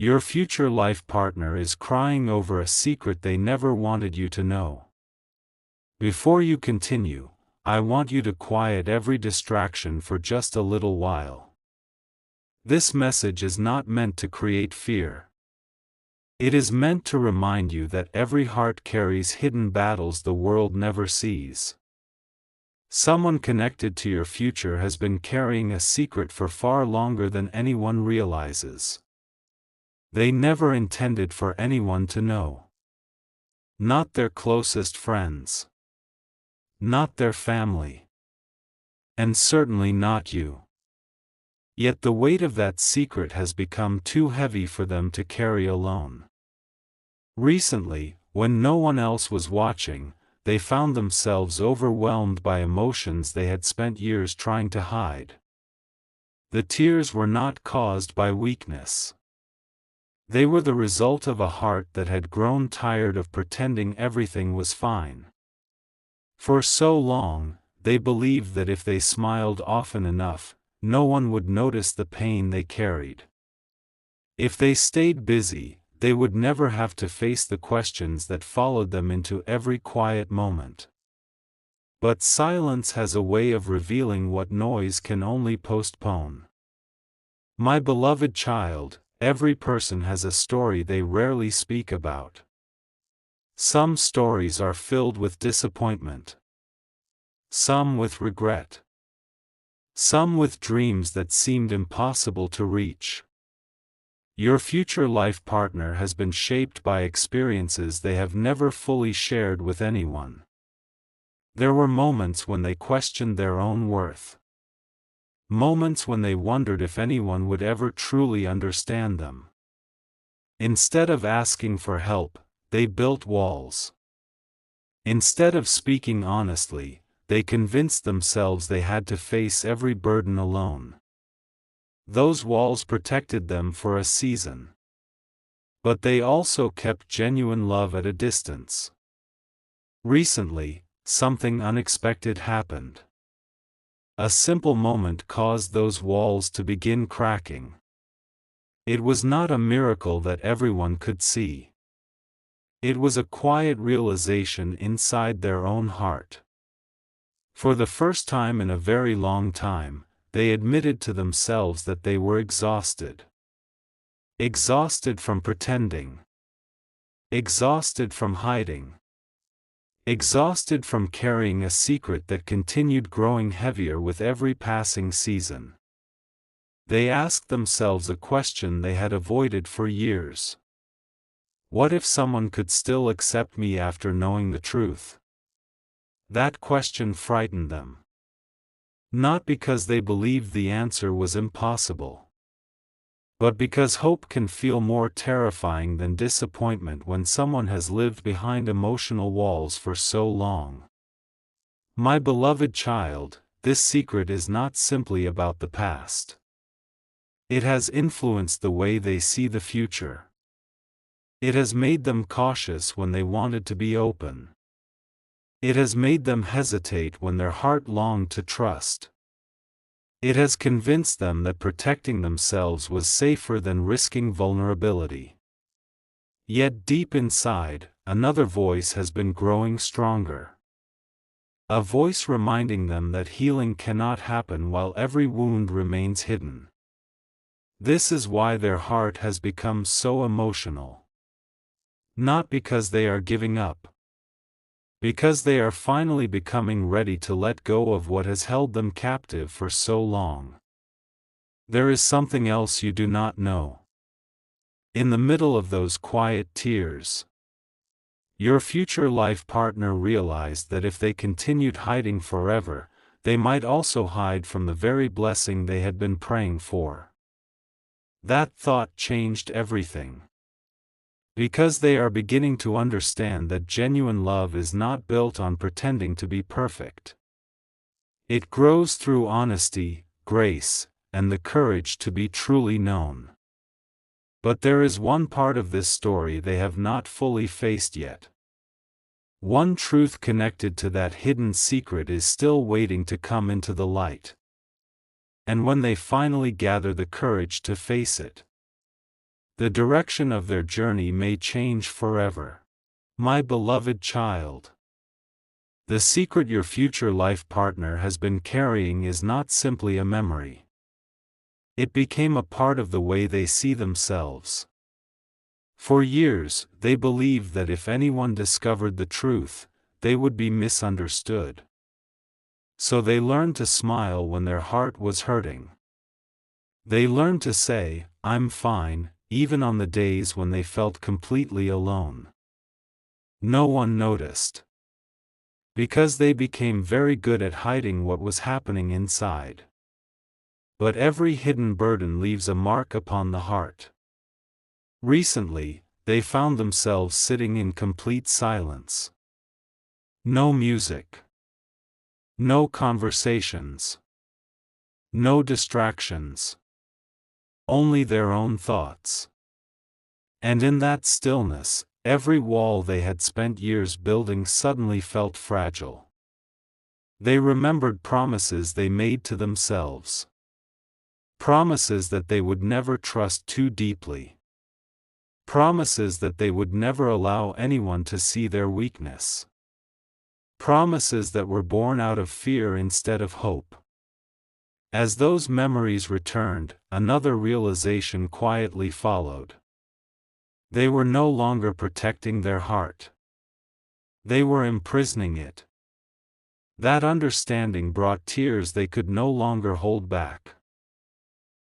Your future life partner is crying over a secret they never wanted you to know. Before you continue, I want you to quiet every distraction for just a little while. This message is not meant to create fear. It is meant to remind you that every heart carries hidden battles the world never sees. Someone connected to your future has been carrying a secret for far longer than anyone realizes. They never intended for anyone to know. Not their closest friends. Not their family. And certainly not you. Yet the weight of that secret has become too heavy for them to carry alone. Recently, when no one else was watching, they found themselves overwhelmed by emotions they had spent years trying to hide. The tears were not caused by weakness. They were the result of a heart that had grown tired of pretending everything was fine. For so long, they believed that if they smiled often enough, no one would notice the pain they carried. If they stayed busy, they would never have to face the questions that followed them into every quiet moment. But silence has a way of revealing what noise can only postpone. My beloved child, every person has a story they rarely speak about. Some stories are filled with disappointment. Some with regret. Some with dreams that seemed impossible to reach. Your future life partner has been shaped by experiences they have never fully shared with anyone. There were moments when they questioned their own worth. Moments when they wondered if anyone would ever truly understand them. Instead of asking for help, they built walls. Instead of speaking honestly, they convinced themselves they had to face every burden alone. Those walls protected them for a season. But they also kept genuine love at a distance. Recently, something unexpected happened. A simple moment caused those walls to begin cracking. It was not a miracle that everyone could see. It was a quiet realization inside their own heart. For the first time in a very long time, they admitted to themselves that they were exhausted. Exhausted from pretending. Exhausted from hiding. Exhausted from carrying a secret that continued growing heavier with every passing season. They asked themselves a question they had avoided for years. What if someone could still accept me after knowing the truth? That question frightened them. Not because they believed the answer was impossible, but because hope can feel more terrifying than disappointment when someone has lived behind emotional walls for so long. My beloved child, this secret is not simply about the past. It has influenced the way they see the future. It has made them cautious when they wanted to be open. It has made them hesitate when their heart longed to trust. It has convinced them that protecting themselves was safer than risking vulnerability. Yet deep inside, another voice has been growing stronger. A voice reminding them that healing cannot happen while every wound remains hidden. This is why their heart has become so emotional. Not because they are giving up. Because they are finally becoming ready to let go of what has held them captive for so long. There is something else you do not know. In the middle of those quiet tears, your future life partner realized that if they continued hiding forever, they might also hide from the very blessing they had been praying for. That thought changed everything. Because they are beginning to understand that genuine love is not built on pretending to be perfect. It grows through honesty, grace, and the courage to be truly known. But there is one part of this story they have not fully faced yet. One truth connected to that hidden secret is still waiting to come into the light. And when they finally gather the courage to face it, The direction of their journey may change forever. My beloved child, the secret your future life partner has been carrying is not simply a memory. It became a part of the way they see themselves. For years, they believed that if anyone discovered the truth, they would be misunderstood. So they learned to smile when their heart was hurting. They learned to say, "I'm fine," even on the days when they felt completely alone. No one noticed. Because they became very good at hiding what was happening inside. But every hidden burden leaves a mark upon the heart. Recently, they found themselves sitting in complete silence. No music. No conversations. No distractions. Only their own thoughts. And in that stillness, every wall they had spent years building suddenly felt fragile. They remembered promises they made to themselves. Promises that they would never trust too deeply. Promises that they would never allow anyone to see their weakness. Promises that were born out of fear instead of hope. As those memories returned, another realization quietly followed. They were no longer protecting their heart. They were imprisoning it. That understanding brought tears they could no longer hold back.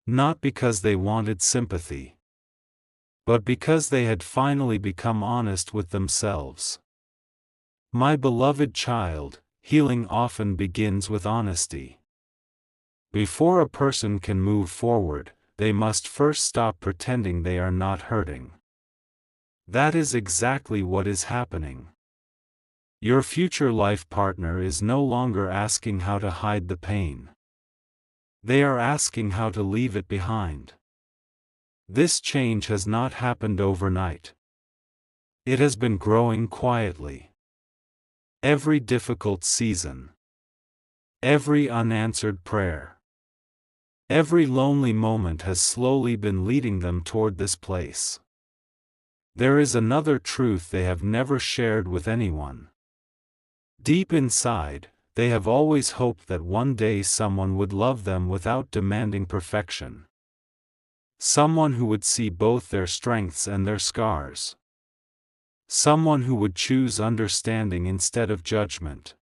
Not because they wanted sympathy, but because they had finally become honest with themselves. My beloved child, healing often begins with honesty. Before a person can move forward, they must first stop pretending they are not hurting. That is exactly what is happening. Your future life partner is no longer asking how to hide the pain. They are asking how to leave it behind. This change has not happened overnight. It has been growing quietly. Every difficult season. Every unanswered prayer. Every lonely moment has slowly been leading them toward this place. There is another truth they have never shared with anyone. Deep inside, they have always hoped that one day someone would love them without demanding perfection. Someone who would see both their strengths and their scars. Someone who would choose understanding instead of judgment.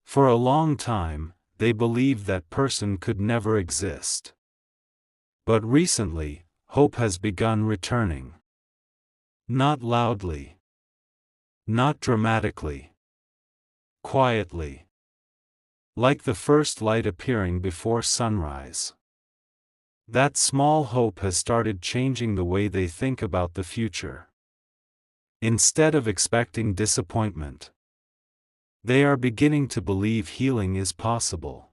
For a long time, they believed that person could never exist. But recently, hope has begun returning. Not loudly. Not dramatically. Quietly. Like the first light appearing before sunrise. That small hope has started changing the way they think about the future. Instead of expecting disappointment, they are beginning to believe healing is possible.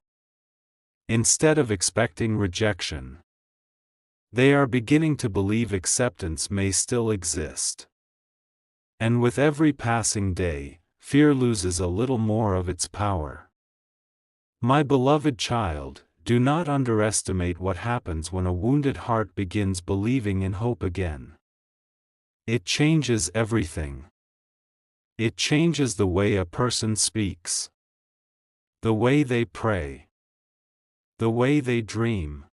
Instead of expecting rejection, they are beginning to believe acceptance may still exist. And with every passing day, fear loses a little more of its power. My beloved child, do not underestimate what happens when a wounded heart begins believing in hope again. It changes everything. It changes the way a person speaks, the way they pray, the way they dream,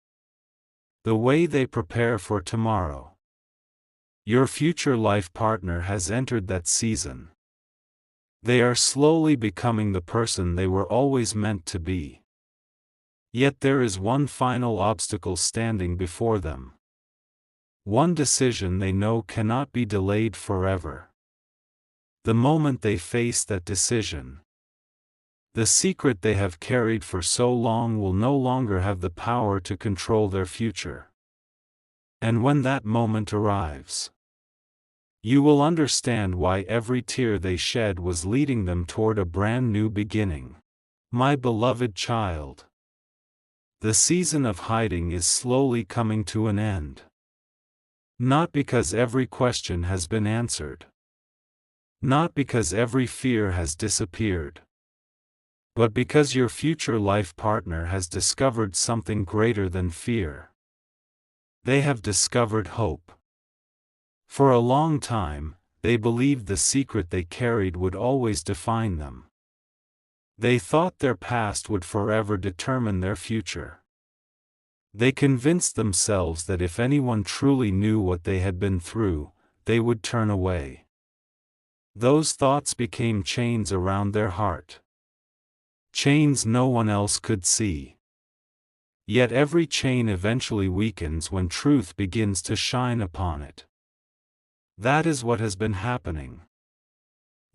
the way they prepare for tomorrow. Your future life partner has entered that season. They are slowly becoming the person they were always meant to be. Yet there is one final obstacle standing before them. One decision they know cannot be delayed forever. The moment they face that decision, the secret they have carried for so long will no longer have the power to control their future. And when that moment arrives, you will understand why every tear they shed was leading them toward a brand new beginning. My beloved child, the season of hiding is slowly coming to an end. Not because every question has been answered. Not because every fear has disappeared. But because your future life partner has discovered something greater than fear. They have discovered hope. For a long time, they believed the secret they carried would always define them. They thought their past would forever determine their future. They convinced themselves that if anyone truly knew what they had been through, they would turn away. Those thoughts became chains around their heart. Chains no one else could see. Yet every chain eventually weakens when truth begins to shine upon it. That is what has been happening.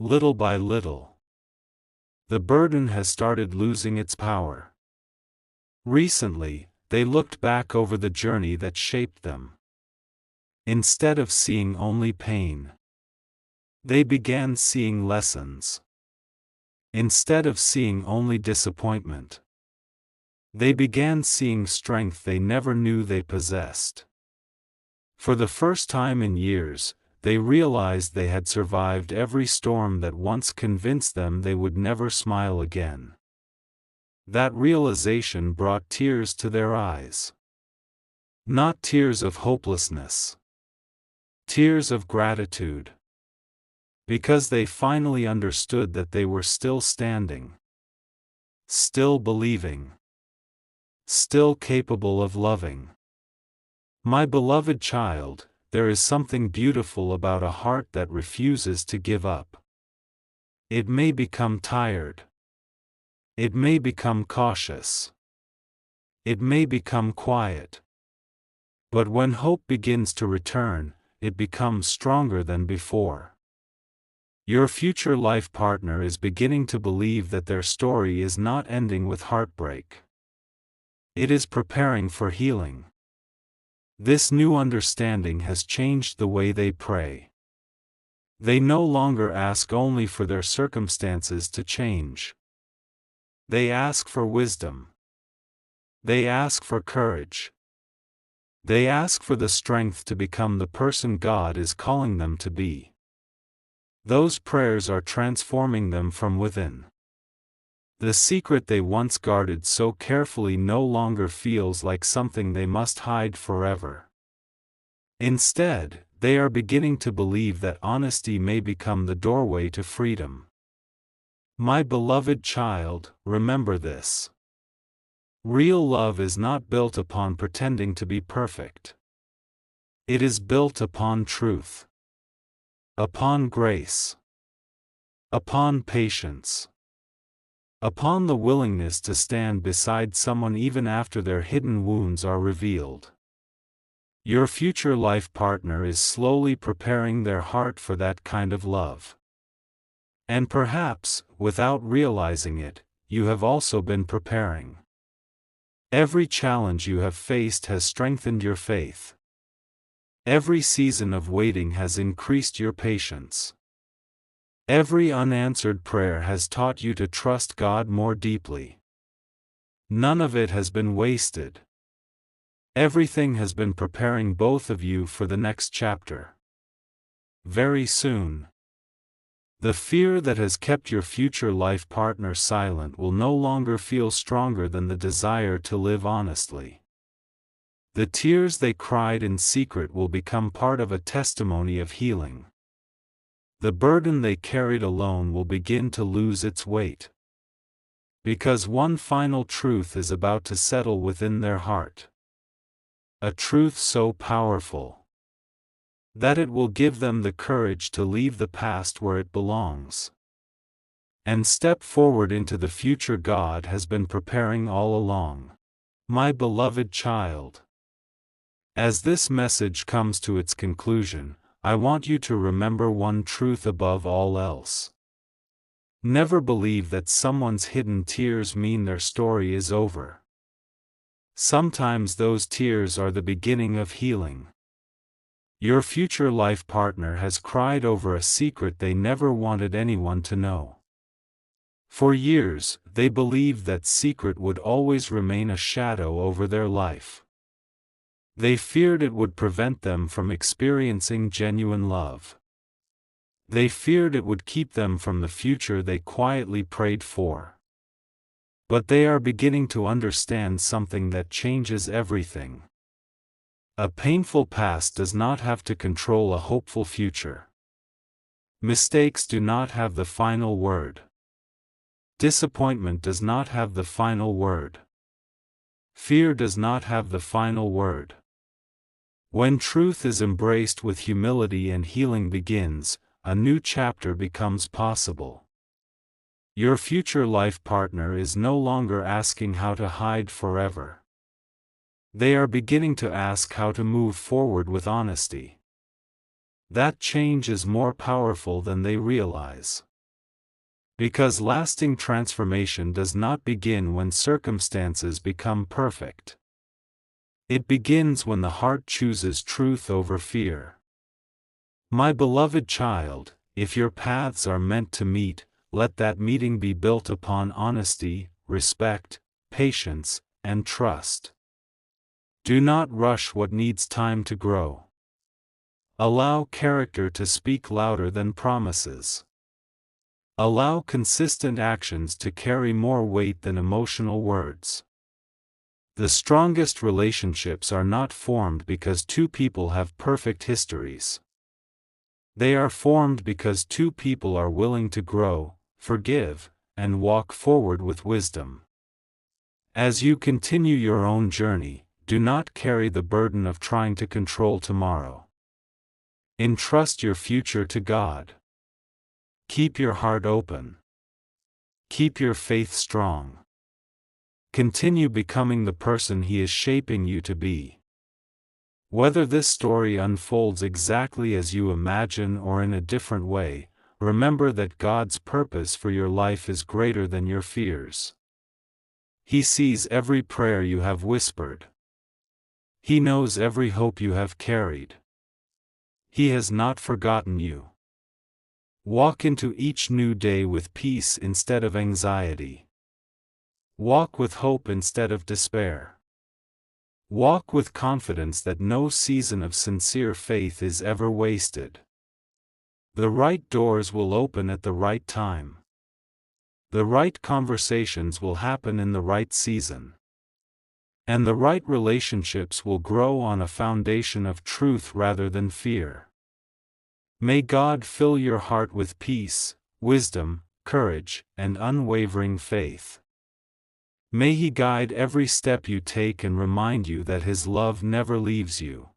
Little by little, the burden has started losing its power. Recently, they looked back over the journey that shaped them. Instead of seeing only pain, they began seeing lessons. Instead of seeing only disappointment, they began seeing strength they never knew they possessed. For the first time in years, they realized they had survived every storm that once convinced them they would never smile again. That realization brought tears to their eyes. Not tears of hopelessness. Tears of gratitude. Because they finally understood that they were still standing. Still believing. Still capable of loving. My beloved child, there is something beautiful about a heart that refuses to give up. It may become tired. It may become cautious. It may become quiet. But when hope begins to return, it becomes stronger than before. Your future life partner is beginning to believe that their story is not ending with heartbreak. It is preparing for healing. This new understanding has changed the way they pray. They no longer ask only for their circumstances to change. They ask for wisdom. They ask for courage. They ask for the strength to become the person God is calling them to be. Those prayers are transforming them from within. The secret they once guarded so carefully no longer feels like something they must hide forever. Instead, they are beginning to believe that honesty may become the doorway to freedom. My beloved child, remember this. Real love is not built upon pretending to be perfect. It is built upon truth. Upon grace. Upon patience. Upon the willingness to stand beside someone even after their hidden wounds are revealed. Your future life partner is slowly preparing their heart for that kind of love. And perhaps, without realizing it, you have also been preparing. Every challenge you have faced has strengthened your faith. Every season of waiting has increased your patience. Every unanswered prayer has taught you to trust God more deeply. None of it has been wasted. Everything has been preparing both of you for the next chapter. Very soon, the fear that has kept your future life partner silent will no longer feel stronger than the desire to live honestly. The tears they cried in secret will become part of a testimony of healing. The burden they carried alone will begin to lose its weight. Because one final truth is about to settle within their heart. A truth so powerful that it will give them the courage to leave the past where it belongs and step forward into the future God has been preparing all along. My beloved child, as this message comes to its conclusion, I want you to remember one truth above all else. Never believe that someone's hidden tears mean their story is over. Sometimes those tears are the beginning of healing. Your future life partner has cried over a secret they never wanted anyone to know. For years, they believed that secret would always remain a shadow over their life. They feared it would prevent them from experiencing genuine love. They feared it would keep them from the future they quietly prayed for. But they are beginning to understand something that changes everything. A painful past does not have to control a hopeful future. Mistakes do not have the final word. Disappointment does not have the final word. Fear does not have the final word. When truth is embraced with humility and healing begins, a new chapter becomes possible. Your future life partner is no longer asking how to hide forever. They are beginning to ask how to move forward with honesty. That change is more powerful than they realize. Because lasting transformation does not begin when circumstances become perfect. It begins when the heart chooses truth over fear. My beloved child, if your paths are meant to meet, let that meeting be built upon honesty, respect, patience, and trust. Do not rush what needs time to grow. Allow character to speak louder than promises. Allow consistent actions to carry more weight than emotional words. The strongest relationships are not formed because two people have perfect histories. They are formed because two people are willing to grow, forgive, and walk forward with wisdom. As you continue your own journey, do not carry the burden of trying to control tomorrow. Entrust your future to God. Keep your heart open. Keep your faith strong. Continue becoming the person He is shaping you to be. Whether this story unfolds exactly as you imagine or in a different way, remember that God's purpose for your life is greater than your fears. He sees every prayer you have whispered. He knows every hope you have carried. He has not forgotten you. Walk into each new day with peace instead of anxiety. Walk with hope instead of despair. Walk with confidence that no season of sincere faith is ever wasted. The right doors will open at the right time. The right conversations will happen in the right season. And the right relationships will grow on a foundation of truth rather than fear. May God fill your heart with peace, wisdom, courage, and unwavering faith. May He guide every step you take and remind you that His love never leaves you.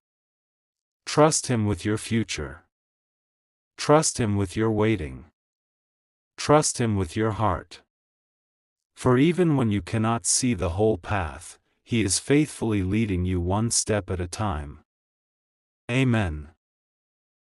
Trust Him with your future. Trust Him with your waiting. Trust Him with your heart. For even when you cannot see the whole path, He is faithfully leading you one step at a time. Amen.